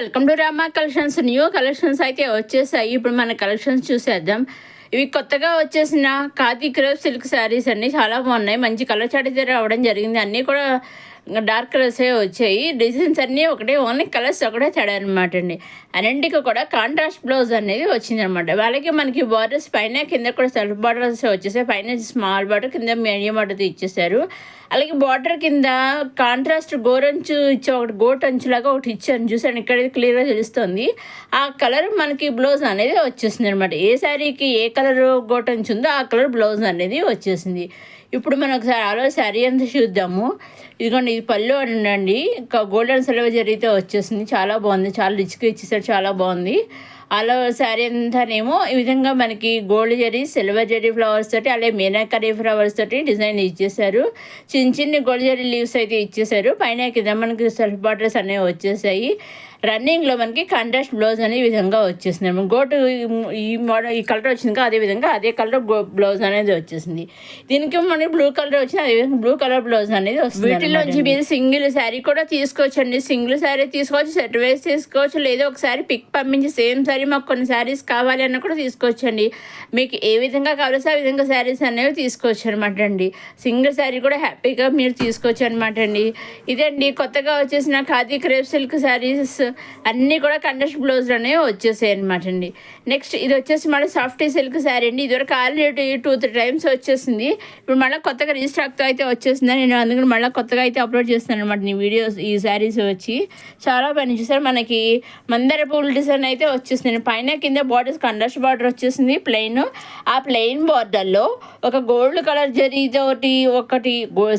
Welcome to Rama collections. New collections అయితే వచ్చేసాయి. ఇప్పుడు మన కలెక్షన్స్ చూసేద్దాం. ఇవి కొత్తగా వచ్చేసిన ఖాదీ క్రేప్ సిల్క్ శారీస్ అన్నీ చాలా బాగున్నాయి. మంచి కలర్ చాట్ అయితే రావడం జరిగింది. అన్నీ కూడా డార్క్ కలర్సే వచ్చాయి. డిజైన్స్ అన్నీ ఒకటే, ఓన్లీ కలర్స్ ఒకటే తేడా అనమాట అండి. అన్నింటికి కూడా కాంట్రాస్ట్ బ్లౌజ్ అనేది వచ్చిందనమాట. అలాగే మనకి బార్డర్స్ పైన కింద కూడా సెల్ఫ్ బార్డర్స్ వచ్చేసాయి. పైన స్మాల్ బార్డర్, కింద మీడియం బార్డర్ ఇచ్చేసారు. అలాగే బార్డర్ కింద కాంట్రాస్ట్ గోరంచు ఇచ్చే ఒకటి గోట్ అంచులాగా ఒకటి ఇచ్చాను, చూసాను ఇక్కడ క్లియర్గా తెలుస్తుంది. ఆ కలర్ మనకి బ్లౌజ్ అనేది వచ్చేసింది అనమాట. ఏ శారీకి ఏ కలర్ గోట్ అంచు ఉందో ఆ కలర్ బ్లౌజ్ అనేది వచ్చేసింది. ఇప్పుడు మనం ఒకసారి ఆలో శారీ అంతా చూద్దాము. ఇదిగోండి, ఇది పళ్ళు అండి, గోల్డెన్ సిల్వర్ జరీతో వచ్చేసింది. చాలా బాగుంది, చాలా రిచ్గా ఇచ్చేసారు, చాలా బాగుంది. అలా శారీ అంతానేమో ఈ విధంగా మనకి gold zari, silver zari flowers తోటి, అలాగే మీనాకరీ ఫ్లవర్స్ తోటి డిజైన్ ఇచ్చేసారు. చిన్న గోల్డ్ జరీ లీవ్స్ అయితే ఇచ్చేసారు. పైన కింద మనకి సెల్ఫ్ బార్డర్స్ అనేవి వచ్చేసాయి. రన్నింగ్లో మనకి కాంట్రాస్ట్ బ్లౌజ్ అనే విధంగా వచ్చేసింది. గోటు ఈ మోడల్ ఈ కలర్ వచ్చింది, అదేవిధంగా అదే కలర్ బ్లౌజ్ అనేది వచ్చేసింది. దీనికి మనకి బ్లూ కలర్ వచ్చింది, అదేవిధంగా బ్లూ కలర్ బ్లౌజ్ అనేది వస్తుంది. వీటిలోంచి మీరు సింగిల్ శారీ కూడా తీసుకోవచ్చండి. సింగిల్ శారీ తీసుకోవచ్చు, సెట్ వేసి తీసుకోవచ్చు, లేదా ఒకసారి పిక్ పంపించి సేమ్ శారీ మాకు కొన్ని శారీస్ కావాలి అన్న కూడా తీసుకోవచ్చండి. మీకు ఏ విధంగా కావాల్సి ఆ విధంగా శారీస్ అనేవి తీసుకోవచ్చు అనమాట అండి. సింగిల్ శారీ కూడా హ్యాపీగా మీరు తీసుకోవచ్చు అనమాట అండి. ఇదండి కొత్తగా వచ్చేసిన ఖాదీ క్రేప్ సిల్క్ శారీస్ అన్నీ కూడా కండస్ట్ బ్లౌజ్ అనేవి వచ్చేసాయి అనమాట అండి. నెక్స్ట్ ఇది వచ్చేసి మళ్ళీ సాఫ్ట్ సిల్క్ శారీ అండి. ఇదివరకు ఆల్రెడీ 2-3 టైమ్స్ వచ్చేసింది. ఇప్పుడు మళ్ళీ కొత్తగా రీస్టాక్తో అయితే వచ్చేసింది. నేను అందుకని మళ్ళీ కొత్తగా అయితే అప్లోడ్ చేస్తాను అనమాట ఈ వీడియోస్. ఈ శారీస్ వచ్చి చాలా పని చూసారు. మనకి మందార పూల డిజైన్ అయితే వచ్చేసింది. పైన కింద బార్డర్స్ కండస్ట్ బార్డర్ వచ్చేసింది ప్లెయిన్. ఆ ప్లెయిన్ బార్డర్లో ఒక గోల్డ్ కలర్ జరీతోటి ఒకటి,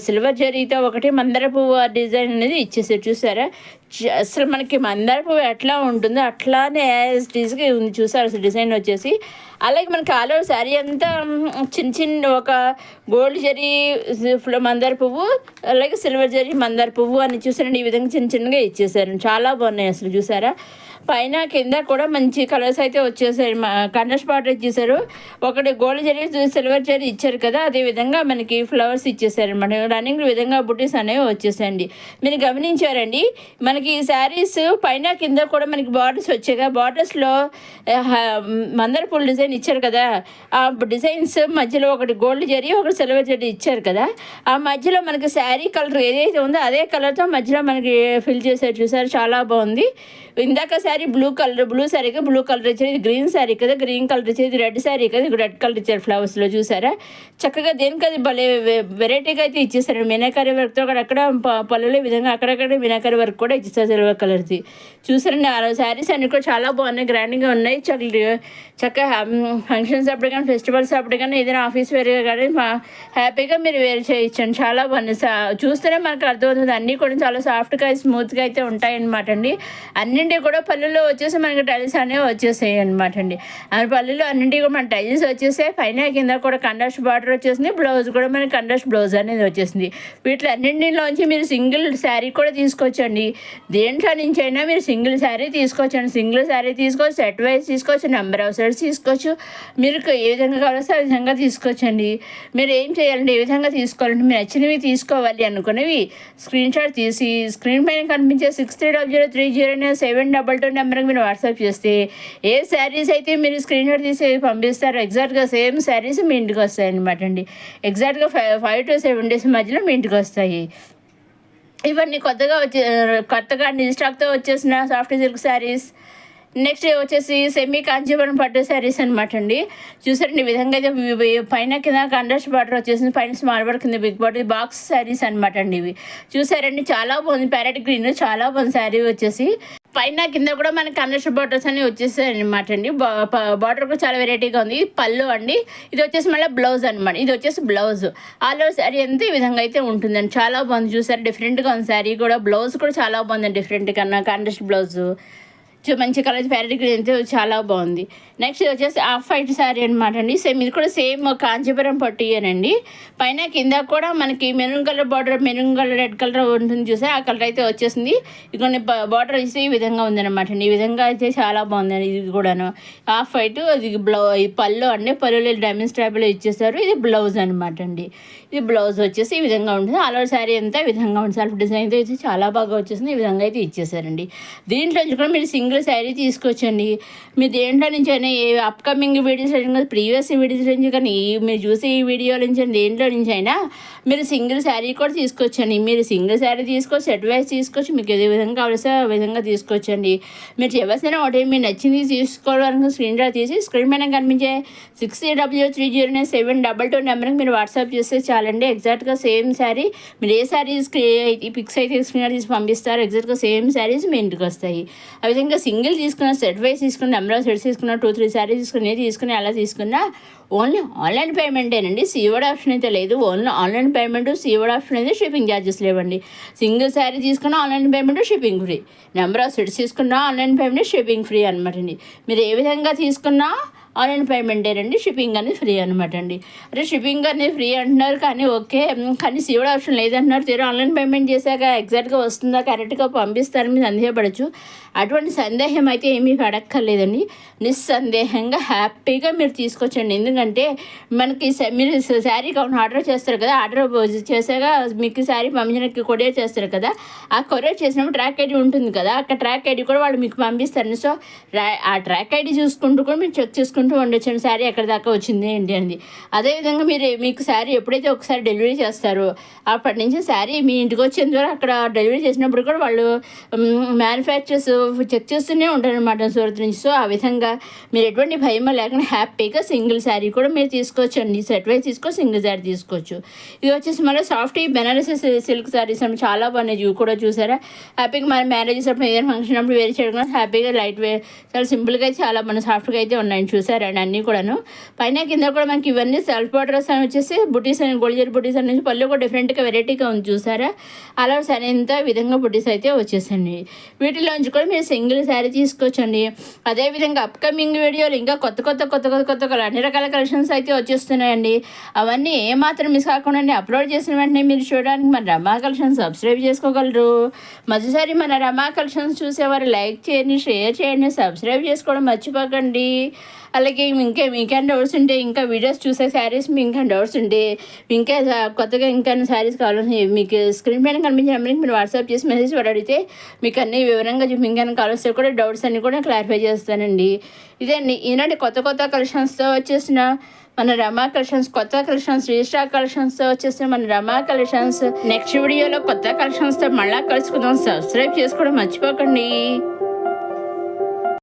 సిల్వర్ జరీతో ఒకటి మందార పువ్వు డిజైన్ అనేది ఇచ్చేసారు. చూసారా, అసలు మనకి మందార పువ్వు ఎట్లా ఉంటుందో అట్లానే యాజ్ టీజ్గా ఉంది. చూసారు అసలు డిజైన్ వచ్చేసి. అలాగే మనకి ఆల్ ఓవర్ శారీ అంతా చిన్న ఒక గోల్డ్ జరీ మందార పువ్వు, అలాగే సిల్వర్ జరీ మందార పువ్వు అని చూసారండి. ఈ విధంగా చిన్నగా ఇచ్చేసారు. చాలా బాగున్నాయి అసలు. చూసారా, పైన కింద కూడా మంచి కలర్స్ అయితే వచ్చేసాయి. కండస్ట్ బార్డర్ ఇచ్చేసారు. ఒకటి గోల్డ్ జరీ, సిల్వర్ జరీ ఇచ్చారు కదా, అదేవిధంగా మనకి ఫ్లవర్స్ ఇచ్చేసారు అనమాట. రన్నింగ్ విధంగా బుటీస్ అనేవి వచ్చేసాయండి. మీరు గమనించారండి, మనకి ఈ శారీస్ పైన కింద కూడా మనకి బార్డర్స్ వచ్చాయి కదా, బార్డర్స్లో మందార పూల డిజైన్ ఇచ్చారు కదా, ఆ డిజైన్స్ మధ్యలో ఒకటి గోల్డ్ జరీ, ఒకటి సిల్వర్ జరీ ఇచ్చారు కదా, ఆ మధ్యలో మనకి శారీ కలర్ ఏదైతే ఉందో అదే కలర్తో మధ్యలో మనకి ఫిల్ చేశారు. చూసారు, చాలా బాగుంది. ఇందాక శారీ బ్లూ శారీ కదా, బ్లూ కలర్ ఇచ్చారు. ఇది గ్రీన్ శారీ కదా, గ్రీన్ కలర్ ఇచ్చారు. ఇది రెడ్ శారీ కదా, ఇది రెడ్ కలర్ ఇచ్చారు ఫ్లవర్స్లో. చూసారా, చక్కగా దేనికి అది భలే వెరైటీగా అయితే ఇచ్చేసారు. మీనాకరీ వర్క్తో అక్కడ పళ్ళులో విధంగా అక్కడక్కడ మీనాకరీ వర్క్ కూడా ఇచ్చేస్తారు సిల్వర్ కలర్ది. చూసారండి, ఆ శారీస్ అన్నీ కూడా చాలా బాగున్నాయి, గ్రాండ్గా ఉన్నాయి. చక్కగా ఫంక్షన్స్ అప్పుడు కానీ, ఫెస్టివల్స్ అప్పుడు కానీ, ఏదైనా ఆఫీస్ వేర్గా కానీ హ్యాపీగా మీరు వేర్ చేయించండి. చాలా బాగుంది. చూస్తేనే మనకు అర్థమవుతుంది. అన్నీ కూడా చాలా సాఫ్ట్గా స్మూత్గా అయితే ఉంటాయన్నమాట అండి. అన్నింటి కూడా పళ్ళులో వచ్చేసి మనకి టైల్స్ అనేవి వచ్చేసాయి అనమాట అండి. ఆ పళ్ళులో అన్నింటికి కూడా మన టైల్స్ వచ్చేసాయి. పైన కింద కూడా కండస్ట్ బార్డర్ వచ్చేసింది. బ్లౌజ్ కూడా మనకి కండస్ట్ బ్లౌజ్ అనేది వచ్చేసింది. వీటిలో అన్నింటిలోంచి మీరు సింగిల్ శారీ కూడా తీసుకోవచ్చండి. దేంట్లో నుంచి అయినా మీరు సింగిల్ శారీ తీసుకోవచ్చండి. సింగిల్ శారీ తీసుకోవచ్చు, సెట్ వైజ్ తీసుకోవచ్చు, నెంబర్ ఆఫ్ సెట్స్ తీసుకోవచ్చు. మీరు ఏ విధంగా కావాల్సి ఆ విధంగా తీసుకోవచ్చండి. మీరు ఏం చేయాలంటే ఏ విధంగా తీసుకోవాలంటే మీరు నచ్చినవి తీసుకోవాలి అనుకునేవి స్క్రీన్ షాట్ తీసి స్క్రీన్ పైన కనిపించే 6300309722 నెంబర్కి మీరు వాట్సాప్ చేస్తే ఏ శారీస్ అయితే మీరు స్క్రీన్ షాట్ తీసి పంపిస్తారో ఎగ్జాక్ట్గా సేమ్ శారీస్ మీ ఇంటికి వస్తాయి అనమాట అండి. ఎగ్జాక్ట్గా 5 to 7 days మధ్యలో మీ ఇంటికి వస్తాయి. ఇవన్నీ కొత్తగా స్టాక్తో వచ్చేసిన సాఫ్ట్ సిల్క్ శారీస్. నెక్స్ట్ వచ్చేసి సెమీ కాంచీపురం పట్టు శారీస్ అనమాట అండి. చూసారండి, ఈ విధంగా అయితే పైన కింద కండస్ట్ బార్డర్ వచ్చేసింది, పైన స్మాల్ బార్డర్, కింద బిగ్ బార్డర్, బాక్స్ శారీస్ అనమాట అండి. ఇవి చూసారండి, చాలా బాగుంది. ప్యారెట్ గ్రీన్ చాలా బాగుంది శారీ వచ్చేసి. పైన కింద కూడా మనకి కండస్ట్ బార్డర్స్ అనేవి వచ్చేసాయి అనమాట అండి. బార్డర్ కూడా చాలా వెరైటీగా ఉంది. పళ్ళు అండి, ఇది వచ్చేసి మళ్ళీ బ్లౌజ్ అనమాట. ఇది వచ్చేసి బ్లౌజ్. ఆల్ ఓవర్ శారీ అంతా ఈ విధంగా అయితే ఉంటుందండి. చాలా బాగుంది. చూసారు, డిఫరెంట్గా ఉంది శారీ కూడా. బ్లౌజ్ కూడా చాలా బాగుందండి, డిఫరెంట్ కన్నా కండస్ట్ బ్లౌజ్ మంచి కలర్ ప్యారెట్ గ్రీన్ అయితే చాలా బాగుంది. నెక్స్ట్ వచ్చేసి ఆఫ్ వైట్ శారీ అనమాట అండి. సేమ్ ఇది కూడా సేమ్ కాంచీపురం పట్టుయేనండి. పైన కింద కూడా మనకి maroon colour border, maroon colour, red colour ఉంటుంది చూసా, ఆ కలర్ అయితే వచ్చేసింది. ఇదిగోండి బార్డర్ వచ్చి ఈ విధంగా ఉందన్నమాట అండి. ఈ విధంగా అయితే చాలా బాగుందండి. ఇది కూడాను ఆఫ్ వైట్. అది ఈ పళ్ళు అండి, పళ్ళులో డైమండ్ స్ట్రాప్లో ఇచ్చేసారు. ఇది బ్లౌజ్ అనమాట అండి. ఇది బ్లౌజ్ వచ్చేసి ఈ విధంగా ఉంటుంది. ఆల్ ఓవర్ శారీ అంతా ఈ విధంగా ఉంటుంది. సెల్ఫ్ డిజైన్ అయితే చాలా బాగా వచ్చేసింది. ఈ విధంగా అయితే ఇచ్చేసారండి. దీంట్లో నుంచి కూడా మీరు సింగిల్ శారీ తీసుకొచ్చండి. మీరు దేంట్లో నుంచి అయినా ఏ అప్కమింగ్ వీడియోస్ అయినా, ప్రీవియస్ వీడియోస్ నుంచి కానీ, మీరు చూసే ఈ వీడియో నుంచి దేంట్లో నుంచి అయినా మీరు సింగిల్ శారీ కూడా తీసుకొచ్చండి. మీరు సింగిల్ శారీ తీసుకోవచ్చు, సెట్ వైజ్ తీసుకోవచ్చు, మీకు ఏ విధంగా కావాల్సి ఆ విధంగా తీసుకొచ్చండి. మీరు చేయవలసిన ఒకటి మీరు నచ్చింది తీసుకోవడానికి స్క్రీన్ డ్రా తీసి స్క్రీన్ పైన కనిపించే 60W309722 నెంబర్కి మీరు వాట్సాప్ చేస్తే చాలండి. ఎగ్జాక్ట్గా సేమ్ శారీ మీరు ఏ శారీస్ పిక్స్ అయితే స్క్రీన్ తీసి పంపిస్తారు, ఎగ్జాక్ట్గా సేమ్ శారీస్ మీ ఇంటికి వస్తాయి. ఆ విధంగా సింగిల్ తీసుకున్న, సెట్ వైజ్ తీసుకున్న, నెంబర్ ఆఫ్ సెట్స్ తీసుకున్న, 2-3 శారీస్ తీసుకుని అలా తీసుకున్నా ఓన్లీ ఆన్లైన్ పేమెంటేనండి. సీఓడి ఆప్షన్ అయితే లేదు. Only online payment, COD option అయితే షిప్పింగ్ ఛార్జెస్ లేవండి. సింగిల్ శారీ తీసుకున్నా online payment, shipping free. Number of sets తీసుకున్నా ఆన్లైన్ పేమెంట్, షిప్పింగ్ ఫ్రీ అనమాట అండి. మీరు ఏ విధంగా తీసుకున్నా ఆన్లైన్ పేమెంటేనండి, షిప్పింగ్ అనేది ఫ్రీ అనమాట అండి. అదే షిప్పింగ్ అనేది ఫ్రీ అంటున్నారు కానీ ఓకే, కానీ సీఓడి ఆప్షన్ లేదంటున్నారు. తీరు ఆన్లైన్ పేమెంట్ చేశాక ఎగ్జాక్ట్గా వస్తుందా, కరెక్ట్గా పంపిస్తారని మీరు సందేహపడచ్చు. అటువంటి సందేహం అయితే ఏమీ పడక్కర్లేదండి. నిస్సందేహంగా హ్యాపీగా మీరు తీసుకొచ్చండి. ఎందుకంటే మనకి మీరు శారీ కావాలి ఆర్డర్ చేస్తారు కదా, ఆర్డర్ చేశాక మీకు శారీ పంపించడానికి కొరియర్ చేస్తారు కదా, ఆ కొరియర్ చేసినప్పుడు ట్రాక్ ఐడి ఉంటుంది కదా, అక్కడ ట్రాక్ ఐడి కూడా వాళ్ళు మీకు పంపిస్తారు. సో ఆ ట్రాక్ ఐడి చూసుకుంటూ కూడా మీరు చెక్ చేసుకుంటూ ఉండొచ్చండి శారీ ఎక్కడి దాకా వచ్చింది ఏంటి అనేది. అదేవిధంగా మీకు శారీ ఎప్పుడైతే ఒకసారి డెలివరీ చేస్తారో అప్పటి నుంచి శారీ మీ ఇంటికి వచ్చేంత వరకు అక్కడ డెలివరీ చేసినప్పుడు కూడా వాళ్ళు మ్యానుఫ్యాక్చర్స్ చెక్ చేస్తూనే ఉంటారనమాట సూరత్ నుంచి. సో ఆ విధంగా మీరు ఎటువంటి భయం లేకుండా హ్యాపీగా సింగిల్ శారీ కూడా మీరు తీసుకోవచ్చండి. సెట్ వైజ్ సింగిల్ శారీ తీసుకోవచ్చు. ఇది వచ్చేసి మళ్ళీ సాఫ్ట్ బెనారస్ సిల్క్ శారీస్ అంటే చాలా బాగున్నాయి. ఇవి కూడా చూసారా, హ్యాపీగా మన మ్యారేజెస్ అప్పుడు ఏదైనా ఫంక్షన్ అప్పుడు వేరే చేయడం హ్యాపీగా లైట్ వే చాలా సింపుల్గా అయితే చాలా మన సాఫ్ట్గా అయితే ఉన్నాయని చూసారండి. అన్నీ కూడాను పైన కింద కూడా మనకి ఇవన్నీ సెల్ఫ్ బార్డర్స్ అని వచ్చేసి బుటీస్ అని, గోల్జర్ బుటీస్ అని పళ్ళు కూడా డిఫరెంట్గా వెరైటీగా ఉంది చూసారా. అలా సరే ఇంత విధంగా బుటీస్ అయితే వచ్చేసండి. వీటిలోంచి కూడా మీరు సింగిల్ శారీ తీసుకోవచ్చండి. అదేవిధంగా అప్కమింగ్ వీడియోలు ఇంకా కొత్త అన్ని రకాల కలెక్షన్స్ అయితే వచ్చేస్తున్నాయండి. అవన్నీ ఏమాత్రం మిస్ కాకుండా అప్లోడ్ చేసిన వెంటనే మీరు చూడడానికి మన రమా కలెక్షన్స్ సబ్స్క్రైబ్ చేసుకోగలరు. మొదటిసారి మన రమా కలెక్షన్స్ చూసేవారు లైక్ చేయండి, షేర్ చేయండి, సబ్స్క్రైబ్ చేసుకోవడం మర్చిపోకండి. అలాగే మీకేం డౌట్స్ ఉంటే, ఇంకా వీడియోస్ చూసే శారీస్ మీ ఇంకా డౌట్స్ ఉంటే, ఇంకా కొత్తగా ఇంకా శారీస్ కావాలని మీకు స్క్రీన్ పైన కనిపించిన నెంబర్కి మీరు వాట్సాప్ చేసి మెసేజ్ అడిగితే మీకు అన్ని వివరంగా ఇంకా కావాల్సి కూడా డౌట్స్ అన్నీ కూడా క్లారిఫై చేస్తానండి. ఇదండి ఈనాటి కొత్త కలెక్షన్స్తో వచ్చేసిన మన రమా కలెక్షన్స్, కొత్త కలెక్షన్స్, రీస్టాక్ కలెక్షన్స్తో వచ్చేసిన మన రమా కలెక్షన్స్. నెక్స్ట్ వీడియోలో కొత్త కలెక్షన్స్తో మళ్ళీ కలుసుకుందాం. సబ్స్క్రైబ్ చేసుకోవడం మర్చిపోకండి.